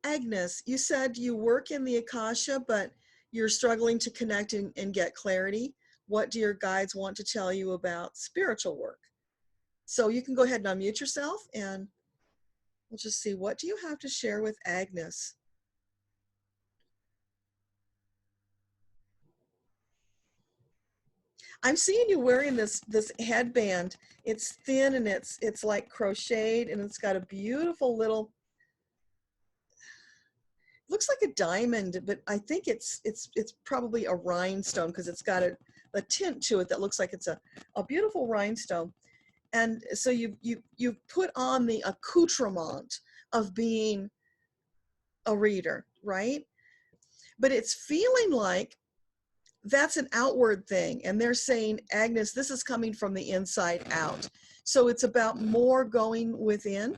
Agnes, you said you work in the Akasha, but you're struggling to connect and get clarity. What do your guides want to tell you about spiritual work? So you can go ahead and unmute yourself and we'll just see, what do you have to share with Agnes? I'm seeing you wearing this headband. It's thin and it's like crocheted, and it's got a beautiful little, looks like a diamond, but I think it's probably a rhinestone, because it's got a tint to it that looks like it's a beautiful rhinestone. And so you've put on the accoutrement of being a reader, right? But it's feeling like that's an outward thing. And they're saying, Agnes, this is coming from the inside out. So it's about more going within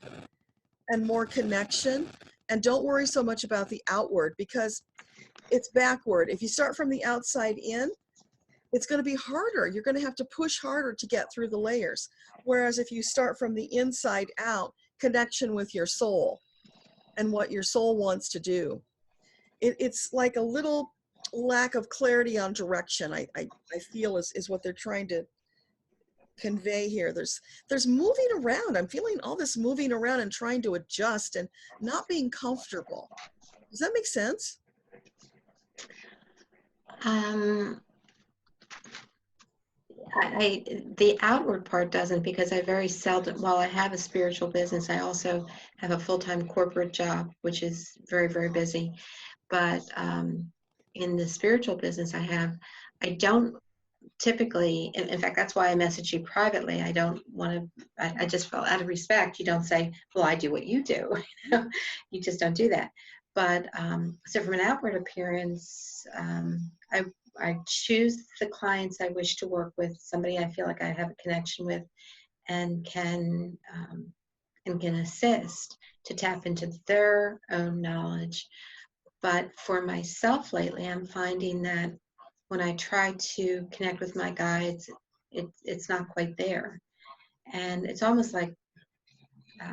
and more connection. And don't worry so much about the outward, because it's backward. If you start from the outside in, it's going to be harder. You're going to have to push harder to get through the layers. Whereas if you start from the inside out, connection with your soul and what your soul wants to do, it's like a little lack of clarity on direction, I feel is what they're trying to convey here. There's moving around. I'm feeling all this moving around and trying to adjust and not being comfortable. Does that make sense? The outward part doesn't, because I very seldom, while I have a spiritual business, I also have a full-time corporate job, which is very, very busy. But in the spiritual business I don't typically, in fact, that's why I message you privately. I don't want to, I just felt, out of respect, you don't say, well, I do what you do. You just don't do that. But so from an outward appearance, I choose the clients I wish to work with, somebody I feel like I have a connection with and can assist to tap into their own knowledge. But for myself lately, I'm finding that when I try to connect with my guides, it's not quite there. And it's almost like,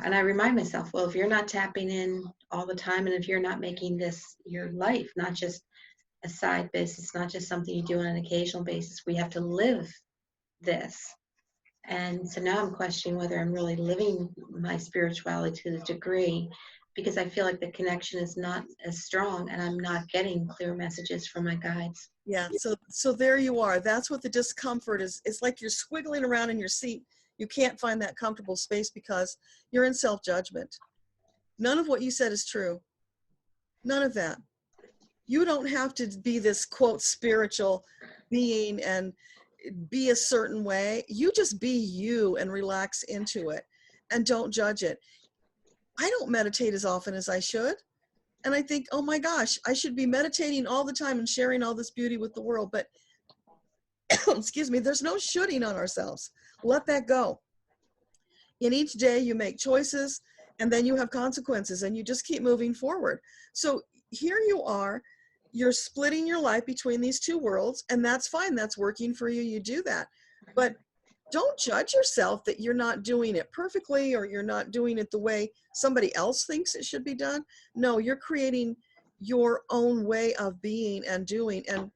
and I remind myself, well, if you're not tapping in all the time, and if you're not making this your life, not just a side business, not just something you do on an occasional basis, we have to live this. And so now I'm questioning whether I'm really living my spirituality to the degree, because I feel like the connection is not as strong and I'm not getting clear messages from my guides. Yeah, so there you are. That's what the discomfort is. It's like you're squiggling around in your seat. You can't find that comfortable space because you're in self-judgment. None of what you said is true. None of that. You don't have to be this, quote, spiritual being and be a certain way. You just be you and relax into it and don't judge it. I don't meditate as often as I should. And I think, oh my gosh, I should be meditating all the time and sharing all this beauty with the world. But excuse me, there's no shooting on ourselves. Let that go. In each day you make choices, and then you have consequences, and you just keep moving forward. So here you are, you're splitting your life between these two worlds, and that's fine. That's working for you. You do that. But don't judge yourself that you're not doing it perfectly, or you're not doing it the way somebody else thinks it should be done. No, you're creating your own way of being and doing. And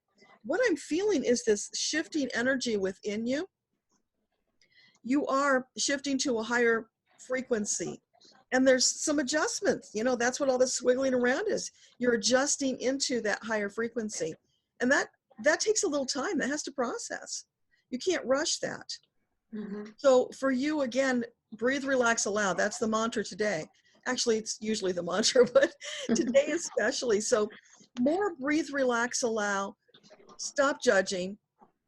what I'm feeling is this shifting energy within you. You are shifting to a higher frequency. And there's some adjustments. You know, that's what all this swiggling around is. You're adjusting into that higher frequency. And that takes a little time. That has to process. You can't rush that. Mm-hmm. So for you, again, breathe, relax, allow. That's the mantra today. Actually, it's usually the mantra, but today especially. So more breathe, relax, allow, stop judging,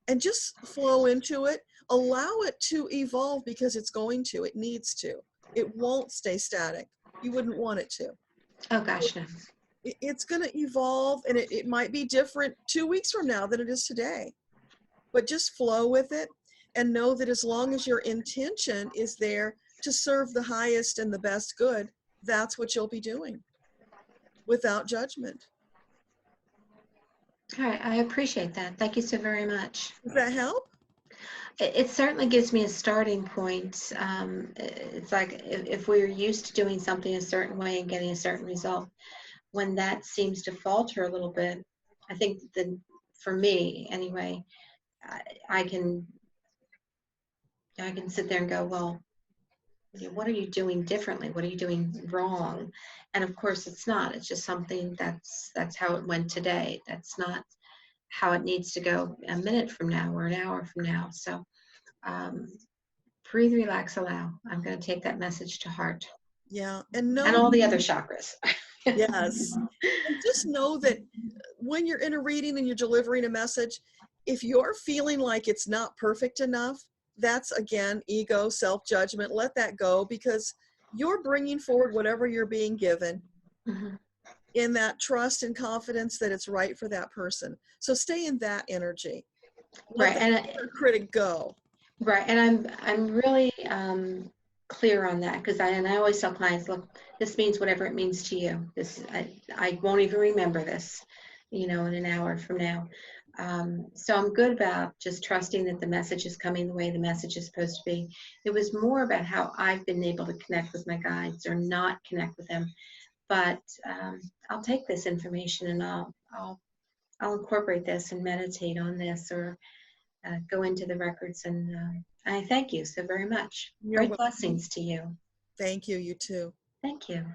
and just flow into it. Allow it to evolve, because it's going to. It needs to. It won't stay static. You wouldn't want it to. Oh, gosh, no. It's going to evolve, and it might be different 2 weeks from now than it is today. But just flow with it and know that as long as your intention is there to serve the highest and the best good, that's what you'll be doing without judgment. All right, I appreciate that. Thank you so very much. Does that help? It certainly gives me a starting point. It's like if we're used to doing something a certain way and getting a certain result, when that seems to falter a little bit, I think that for me anyway, I, I can sit there and go, well, what are you doing differently? What are you doing wrong? And of course, it's not. It's just something that's how it went today. That's not how it needs to go a minute from now or an hour from now. So um, breathe, relax, allow. I'm going to take that message to heart. Yeah. And And know, all the other chakras. yes. And just know that when you're in a reading and you're delivering a message, if you're feeling like it's not perfect enough, that's again, ego, self-judgment. Let that go, because you're bringing forward whatever you're being given Mhm. in that trust and confidence that it's right for that person. So stay in that energy. Let Right. the And inner critic go. right. And I'm really clear on that, because I always tell clients, look, this means whatever it means to you. I won't even remember this, in an hour from now. So I'm good about just trusting that the message is coming the way the message is supposed to be. It was more about how I've been able to connect with my guides or not connect with them. But I'll take this information and I'll incorporate this and meditate on this, or go into the records. And I thank you so very much. You're Great welcome. blessings to you. Thank you. You too. Thank you.